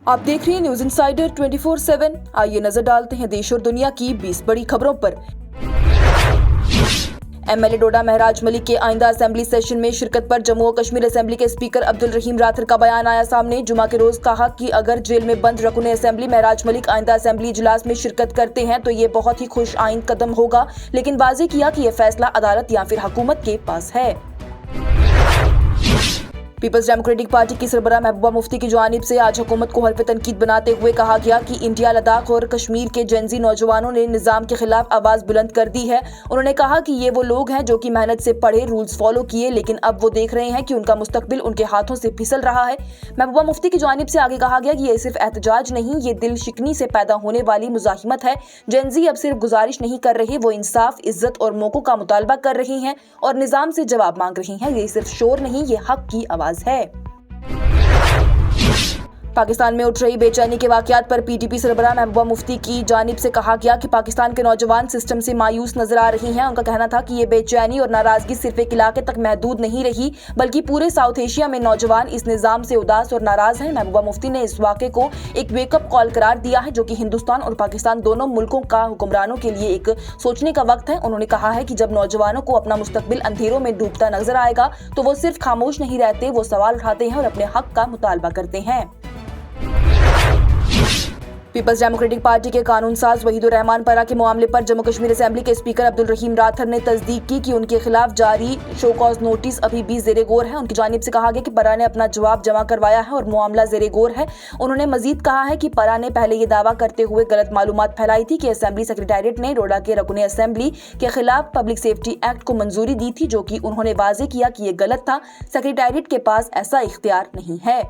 आप देख रहे हैं न्यूज इंसाइडर 24/7। आइए नजर डालते हैं देश और दुनिया की 20 बड़ी खबरों पर। एमएलए डोडा महराज मलिक के आइंदा असेंबली सेशन में शिरकत पर जम्मू और कश्मीर असेंबली के स्पीकर अब्दुल रहीम राथर का बयान आया सामने। जुमा के रोज कहा कि अगर जेल में बंद रकुन असेंबली महराज मलिक आइंदा असेंबली इजलास में शिरकत करते हैं तो ये बहुत ही खुश आइंद कदम होगा, लेकिन वाज़ेह किया कि यह फैसला अदालत या फिर हुकूमत के पास है। पीपल्स डेमोक्रेटिक पार्टी की सरबराह महबूबा मुफ्ती की जानिब से आज हुकूमत को हल्फ तनकीद बनाते हुए कहा गया कि इंडिया, लद्दाख और कश्मीर के जेनजी नौजवानों ने निज़ाम के खिलाफ आवाज़ बुलंद कर दी है। उन्होंने कहा कि ये वो लोग हैं जो कि मेहनत से पढ़े, रूल्स फॉलो किए, लेकिन अब वो देख रहे हैं कि उनका मुस्तकबिल उनके हाथों से फिसल रहा है। महबूबा मुफ्ती की जानिब से आगे कहा गया कि ये सिर्फ एहतजाज नहीं, ये दिल शिकनी से पैदा होने वाली मुजाहिमत है। जेनजी अब सिर्फ गुजारिश नहीं कर रहे, वो इंसाफ, इज्जत और मौकों का मुतालबा कर रही हैं और निज़ाम से जवाब मांग रही हैं। ये सिर्फ शोर नहीं, ये हक की आवाज़ है। पाकिस्तान में उठ रही बेचैनी के वाकयात पर पीटीपी सरबराह महबूबा मुफ्ती की जानिब से कहा गया कि पाकिस्तान के नौजवान सिस्टम से मायूस नजर आ रही हैं। उनका कहना था कि ये बेचैनी और नाराजगी सिर्फ एक इलाके तक महदूद नहीं रही, बल्कि पूरे साउथ एशिया में नौजवान इस निज़ाम से उदास और नाराज हैं। महबूबा मुफ्ती ने इस वाक़े को एक वेकअप कॉल करार दिया है, जो कि हिंदुस्तान और पाकिस्तान दोनों मुल्कों का हुक्मरानों के लिए एक सोचने का वक्त है। उन्होंने कहा है कि जब नौजवानों को अपना मुस्तकबिल अंधेरों में डूबता नजर आएगा तो वो सिर्फ खामोश नहीं रहते, वो सवाल उठाते हैं और अपने हक का मुतालबा करते हैं। पीपल्स डेमोक्रेटिक पार्टी के कानून साज वहीदुर रहमान परा के मामले पर जम्मू कश्मीर असेंबली के स्पीकर अब्दुल रहीम राथर ने तस्दीक की कि उनके खिलाफ जारी शो कॉज नोटिस अभी भी ज़ेरे गौर है। उनकी जानिब से कहा गया कि परा ने अपना जवाब जमा करवाया है और मामला ज़ेरे गौर है। उन्होंने मजीद कहा है कि परा ने पहले ये दावा करते हुए गलत मालूमात फैलाई थी कि असेंबली सेक्रेटेरिएट ने डोडा के रकुन असेंबली के खिलाफ पब्लिक सेफ्टी एक्ट को मंजूरी दी थी, जो कि उन्होंने वाज़ेह किया कि ये गलत था। सेक्रेटेरिएट के पास ऐसा इख्तियार नहीं है।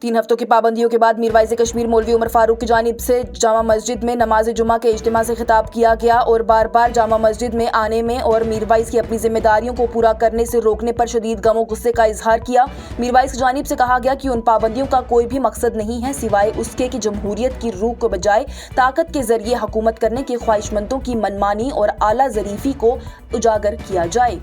3 हफ्तों की पाबंदियों के बाद मीरवाइज़ कश्मीर मौलवी उमर फारूक की जानिब से जामा मस्जिद में नमाज जुमा के इज्तिमा से खिताब किया गया और बार बार जामा मस्जिद में आने में और मीरवाइज़ की अपनी जिम्मेदारियों को पूरा करने से रोकने पर शदीद गम और गुस्से का इजहार किया। मीरवाइज़ की जानिब से कहा गया कि उन पाबंदियों का कोई भी मकसद नहीं है सिवाय उसके कि जमहूरियत की रूह को बजाय ताकत के जरिए हुकूमत करने की ख्वाहिशमंदों की मनमानी और आला ज़रीफ़ी को उजागर किया जाए।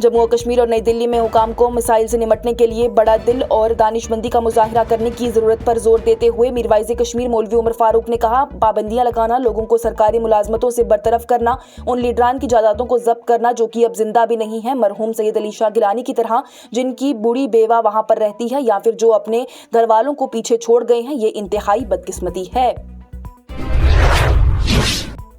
जम्मू और कश्मीर और नई दिल्ली में हुकाम को मिसाइल से निपटने के लिए बड़ा दिल और दानिशमंदी का मुजाहिरा करने की जरूरत पर जोर देते हुए मीरवाइज़ कश्मीर मौलवी उमर फारूक ने कहा, पाबंदियां लगाना, लोगों को सरकारी मुलाजमतों से बरतरफ करना, उन लीडरान की जायदादों को जब्त करना जो कि अब जिंदा भी नहीं है, मरहूम सैयद अली शाह गिलानी की तरह, जिनकी बूढ़ी बेवा वहां पर रहती है, या फिर जो अपने घर वालों को पीछे छोड़ गए हैं, ये इंतहाई बदकिस्मती है।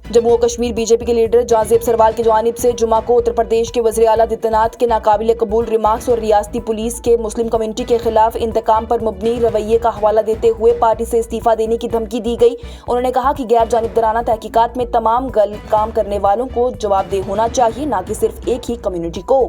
जम्मू और कश्मीर बीजेपी के लीडर जाज़ेब सरवाल की जानिब से जुमा को उत्तर प्रदेश के वज़ीर आला आदित्यनाथ के नाकाबिल कबूल रिमार्क्स और रियासती पुलिस के मुस्लिम कम्युनिटी के खिलाफ इंतकाम पर मुबनी रवैये का हवाला देते हुए पार्टी से इस्तीफा देने की धमकी दी गई। उन्होंने कहा कि गैर जानिबदाराना तहकीकात में तमाम गलत काम करने वालों को जवाबदेह होना चाहिए, न कि सिर्फ एक ही कम्युनिटी को।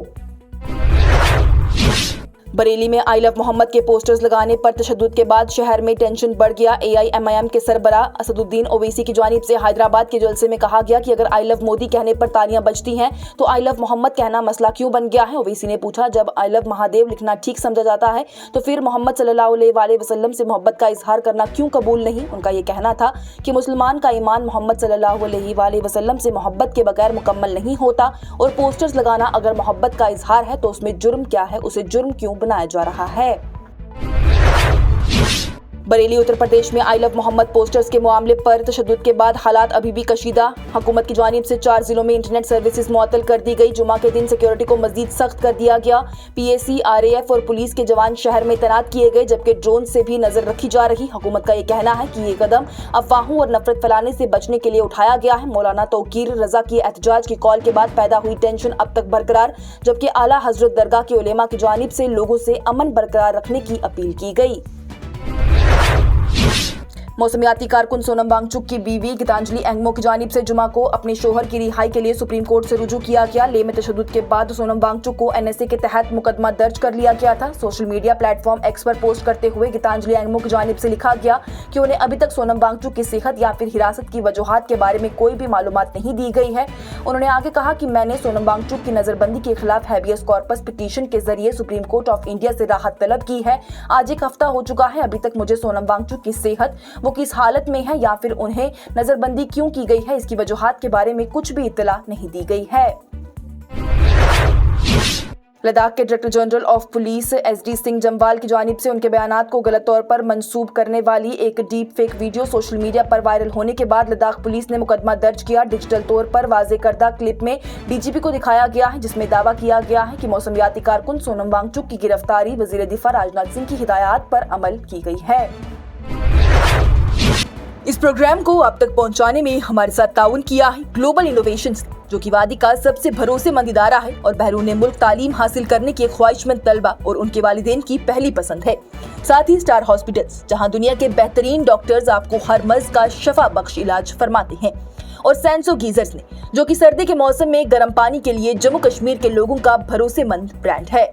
बरेली में आई लव मोहम्मद के पोस्टर्स लगाने पर तशद्दुद के बाद शहर में टेंशन बढ़ गया। AIMIM के सरबराह असदुद्दीन ओवैसी की जानिब से हैदराबाद के जलसे में कहा गया कि अगर आई लव मोदी कहने पर तालियां बजती हैं तो आई लव मोहम्मद कहना मसला क्यों बन गया है। ओवैसी ने पूछा, जब आई लव महादेव लिखना ठीक समझा जाता है तो फिर मोहम्मद सल्लल्लाहु अलैहि वसल्लम से मोहब्बत का इजहार करना क्यों कबूल नहीं। उनका ये कहना था कि मुसलमान का ईमान मोहम्मद सल्लल्लाहु अलैहि वसल्लम से मोहब्बत के बगैर मुकम्मल नहीं होता और पोस्टर्स लगाना अगर मोहब्बत का इजहार है तो उसमें जुर्म क्या है, उसे जुर्म क्यों बनाया जा रहा है। बरेली उत्तर प्रदेश में आई लव मोहम्मद पोस्टर्स के मामले पर तशद्दुद के बाद हालात अभी भी कशीदा। हुकूमत की जानिब से 4 जिलों में इंटरनेट सर्विसेज मुअत्तल कर दी गई। जुमा के दिन सिक्योरिटी को मजीद सख्त कर दिया गया। PAC, RAF और पुलिस के जवान शहर में तैनात किए गए, जबकि ड्रोन से भी नजर रखी जा रही। हुकूमत का ये कहना है कि ये कदम अफवाहों और नफरत फैलाने से बचने के लिए उठाया गया है। मौलाना तौकीर रजा की एहतजाज की कॉल के बाद पैदा हुई टेंशन अब तक बरकरार, जबकि आला हजरत दरगाह के उलेमा की जानिब से लोगों से अमन बरकरार रखने की अपील की गई। मौसमियाती कारकुन सोनम वांगचुक की बीवी गीतांजलि एंगमो की जानिब से जुमा को अपने शोहर की रिहाई के लिए सुप्रीम कोर्ट से रुजू किया गया। लेह में तशद्दुद के बाद सोनम वांगचुक को NSA के तहत मुकदमा दर्ज कर लिया गया था। सोशल मीडिया प्लेटफॉर्म X पर पोस्ट करते हुए गीतांजलि एंगमो की जानिब से लिखा गया कि उन्हें अभी तक सोनम वांगचुक की सेहत या फिर हिरासत की वजूहात के बारे में कोई भी मालूमात नहीं दी गई है। उन्होंने आगे कहा कि मैंने सोनम वांगचुक की नजरबंदी के खिलाफ हैबियस कॉर्पस पिटीशन के जरिए सुप्रीम कोर्ट ऑफ इंडिया से राहत तलब की है। आज 1 हफ्ता हो चुका है, अभी तक मुझे सोनम वांगचुक की सेहत, वो किस हालत में है या फिर उन्हें नजरबंदी क्यों की गई है, इसकी वजूहात के बारे में कुछ भी इत्तला नहीं दी गई है। लद्दाख के director general of police SD Singh Jamwal की जानिब से उनके बयानात को गलत तौर पर मंसूब करने वाली एक deep fake video social media पर वायरल होने के बाद लद्दाख पुलिस ने मुकदमा दर्ज किया। डिजिटल तौर पर वाजे करदा क्लिप में DGP को दिखाया गया है, जिसमें दावा किया गया है कि मौसमियाती कारकुन सोनम वांगचुक की गिरफ्तारी वजीर दिफा राजनाथ सिंह की हिदायत पर अमल की गई है। इस प्रोग्राम को आप तक पहुंचाने में हमारे साथ ताउन किया है ग्लोबल इनोवेशंस, जो कि वादी का सबसे भरोसेमंद इदारा है और बैरून मुल्क तालीम हासिल करने के ख्वाहिशमंद तलबा और उनके वालिदैन की पहली पसंद है। साथ ही स्टार हॉस्पिटल्स, जहां दुनिया के बेहतरीन डॉक्टर्स आपको हर मर्ज का शफा बख्श इलाज फरमाते हैं, और सैंसो गीजर्स ने, जो कि सर्दी के मौसम में गर्म पानी के लिए जम्मू कश्मीर के लोगों का भरोसेमंद ब्रांड है।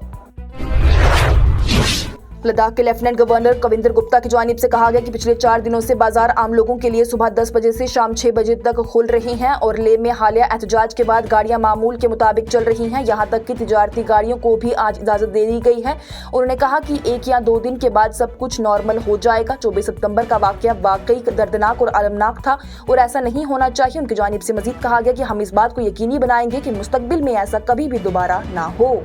लद्दाख के लेफ्टिनेंट गवर्नर कविंदर गुप्ता की जानिब से कहा गया कि पिछले 4 दिनों से बाजार आम लोगों के लिए सुबह 10 बजे से शाम 6 बजे तक खुल रहे हैं और लेह में हालिया एहतजाज के बाद गाड़ियां मामूल के मुताबिक चल रही हैं। यहां तक कि तिजारती गाड़ियों को भी आज इजाजत दे दी गई है। उन्होंने कहा कि 1 या 2 दिन के बाद सब कुछ नॉर्मल हो जाएगा। 24 सितंबर का वाकया वाकई दर्दनाक और अलमनाक था और ऐसा नहीं होना चाहिए। उनकी जानिब से मजीद कहा गया कि हम इस बात को यकीनी बनाएंगे कि मुस्तकबिल में ऐसा कभी भी दोबारा ना हो।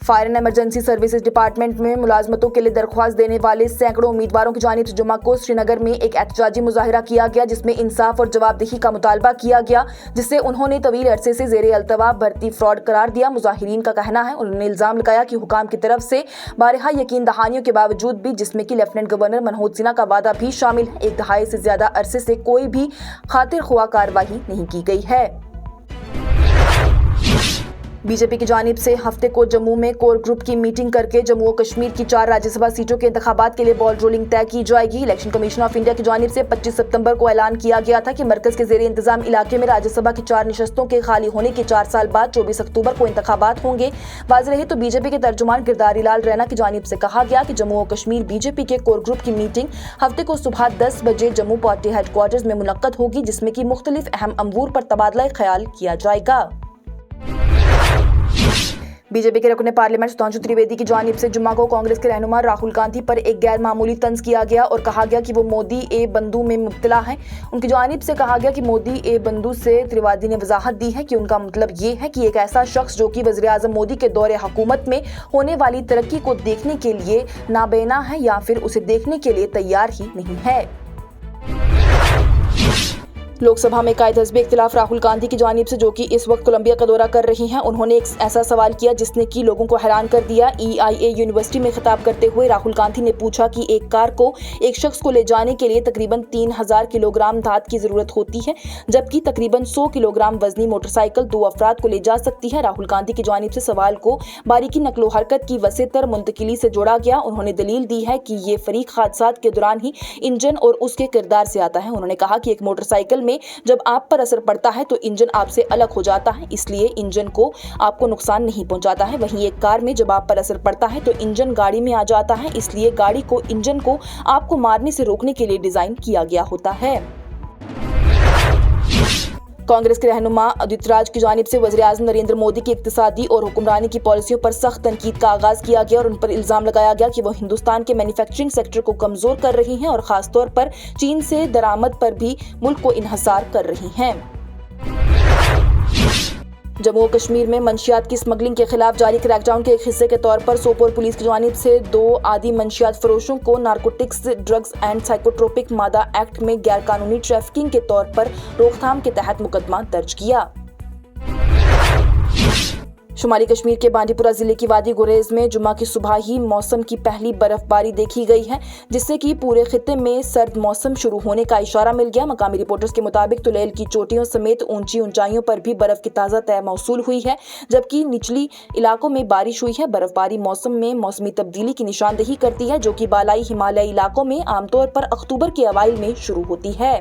Fire and emergency services department में मुलाजमतों के लिए दरख्वास्त देने वाले सैकड़ों उम्मीदवारों की जानिब से जुमा को श्रीनगर में एक एहतजाजी मुजाहिरा किया गया, जिसमें इंसाफ और जवाबदेही का मुतालबा किया गया, जिससे उन्होंने तवील अरसे से ज़ेरे अल्तवा भर्ती फ्रॉड करार दिया। मुजाहिरीन का कहना है, उन्होंने इल्जाम लगाया कि हुकाम की तरफ से बारहा यकीन दहानियों के बावजूद भी, जिसमें कि लेफ्टिनेंट गवर्नर मनोज सिन्हा का वादा भी शामिल है, 1 दहाई से ज्यादा अरसे से कोई भी खातिर ख्वाह कार्रवाई नहीं की गई है। बीजेपी की जानिब से हफ्ते को जम्मू में कोर ग्रुप की मीटिंग करके जम्मू और कश्मीर की 4 राज्यसभा सीटों के इंतखाबात के लिए बॉल रोलिंग तय की जाएगी। इलेक्शन कमीशन ऑफ इंडिया की जानिब से 25 सितंबर को ऐलान किया गया था कि मरकज के ज़ेरे इंतजाम इलाके में राज्यसभा की 4 नशस्तों के खाली होने के 4 साल बाद 24 अक्टूबर को इंतखाबात होंगे। वाज़ेह रहे तो बीजेपी के तर्जुमान गिरधारी लाल रैना की जानिब से कहा गया कि जम्मू और कश्मीर बीजेपी के कोर ग्रुप की मीटिंग हफ्ते को सुबह 10 बजे जम्मू पार्टी हेडक्वार्टर्स में मुनक्कद होगी, जिसमें कि मुख्तलिफ अहम अमूर पर तबादला ख्याल किया जाएगा। बीजेपी के रुकने पार्लियामेंट सुधांशु त्रिवेदी की जानिब से जुम्मा को कांग्रेस के रहनुमा राहुल गांधी पर एक गैर मामूली तंज किया गया और कहा गया कि वो मोदी ए बंधु में मुब्तला है। उनकी जानिब से कहा गया कि मोदी ए बंधु से त्रिवेदी ने वजाहत दी है कि उनका मतलब ये है कि एक ऐसा शख्स जो कि वज़ीर आज़म मोदी के दौरे हुकूमत में होने वाली तरक्की को देखने के लिए नाबेना है या फिर उसे देखने के लिए तैयार ही नहीं है। लोकसभा में कायद हज़्ब इख्तिलाफ राहुल गांधी की जानिब से, जो कि इस वक्त कोलंबिया का दौरा कर रही हैं, उन्होंने एक ऐसा सवाल किया जिसने कि लोगों को हैरान कर दिया। EIA यूनिवर्सिटी में खिताब करते हुए राहुल गांधी ने पूछा कि एक कार को एक शख्स को ले जाने के लिए तकरीबन 3000 किलोग्राम धात की जरूरत होती है, जबकि तकरीबन 100 किलोग्राम वजनी मोटरसाइकिल 2 अफराद को ले जा सकती है। राहुल गांधी की जानिब से सवाल को बारीकी नकलो हरकत की वसीतर मुंतकिली से जोड़ा गया। उन्होंने दलील दी है कि ये फरीक हादसात के दौरान ही इंजन और उसके किरदार से आता है। उन्होंने कहा कि एक मोटरसाइकिल में जब आप पर असर पड़ता है तो इंजन आपसे अलग हो जाता है, इसलिए इंजन को आपको नुकसान नहीं पहुंचाता है। वहीं एक कार में जब आप पर असर पड़ता है तो इंजन गाड़ी में आ जाता है, इसलिए गाड़ी को इंजन को आपको मारने से रोकने के लिए डिजाइन किया गया होता है। कांग्रेस के रहनुमा उदित राज की जानिब से वज़ीर आज़म नरेंद्र मोदी की इक्तिसादी और हुक्मरानी की पॉलिसियों पर सख्त तनकीद का आगाज किया गया और उन पर इल्जाम लगाया गया कि वो हिंदुस्तान के मैन्युफैक्चरिंग सेक्टर को कमजोर कर रही हैं और खासतौर पर चीन से दरामद पर भी मुल्क को इन्हसार कर रही हैं। जम्मू और कश्मीर में मंशियात की स्मगलिंग के खिलाफ जारी क्रैकडाउन के एक हिस्से के तौर पर सोपोर पुलिस की जानिब से 2 आदि मंशियात फरोशों को नारकोटिक्स ड्रग्स एंड साइकोट्रोपिक मादा एक्ट में गैरकानूनी ट्रैफिकिंग के तौर पर रोकथाम के तहत मुकदमा दर्ज किया। शुमाली कश्मीर के बांडीपुरा जिले की वादी गुरेज में जुमा की सुबह ही मौसम की पहली बर्फबारी देखी गई है, जिससे कि पूरे खित्ते में सर्द मौसम शुरू होने का इशारा मिल गया। मकामी रिपोर्टर्स के मुताबिक तुलेल की चोटियों समेत ऊंची ऊंचाइयों पर भी बर्फ की ताज़ा तय मौसूल हुई है, जबकि निचली इलाकों में बारिश हुई है। बर्फबारी मौसम में मौसमी तब्दीली की निशानदेही करती है, जो कि बालाई हिमालय इलाकों में आमतौर पर अक्टूबर के अवाइल में शुरू होती है।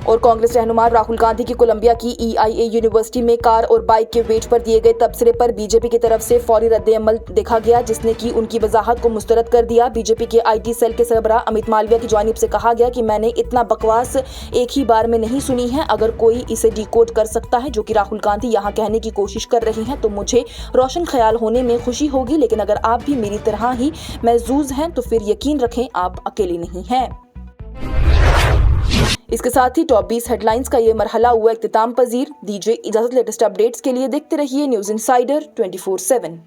और कांग्रेस रहनुमा राहुल गांधी की कोलंबिया की EIA यूनिवर्सिटी में कार और बाइक के वेट पर दिए गए तबसरे पर बीजेपी की तरफ से फौरी रद्द-ए-अमल देखा गया, जिसने कि उनकी वजाहत को मुस्तरद कर दिया। बीजेपी के IT सेल के सरबराह अमित मालविया की जानिब से कहा गया कि मैंने इतना बकवास एक ही बार में नहीं सुनी है। अगर कोई इसे डिकोड कर सकता है, जो कि राहुल गांधी यहाँ कहने की कोशिश कर रही हैं, तो मुझे रोशन ख्याल होने में खुशी होगी, लेकिन अगर आप भी मेरी तरह ही महजूज हैं तो फिर यकीन रखें आप अकेले नहीं हैं। इसके साथ ही टॉप 20 हेडलाइंस का ये मरहला हुआ इख्तिताम पजीर। दीजिए इजाजत, लेटेस्ट अपडेट्स के लिए देखते रहिए न्यूज़ इंसाइडर 24/7।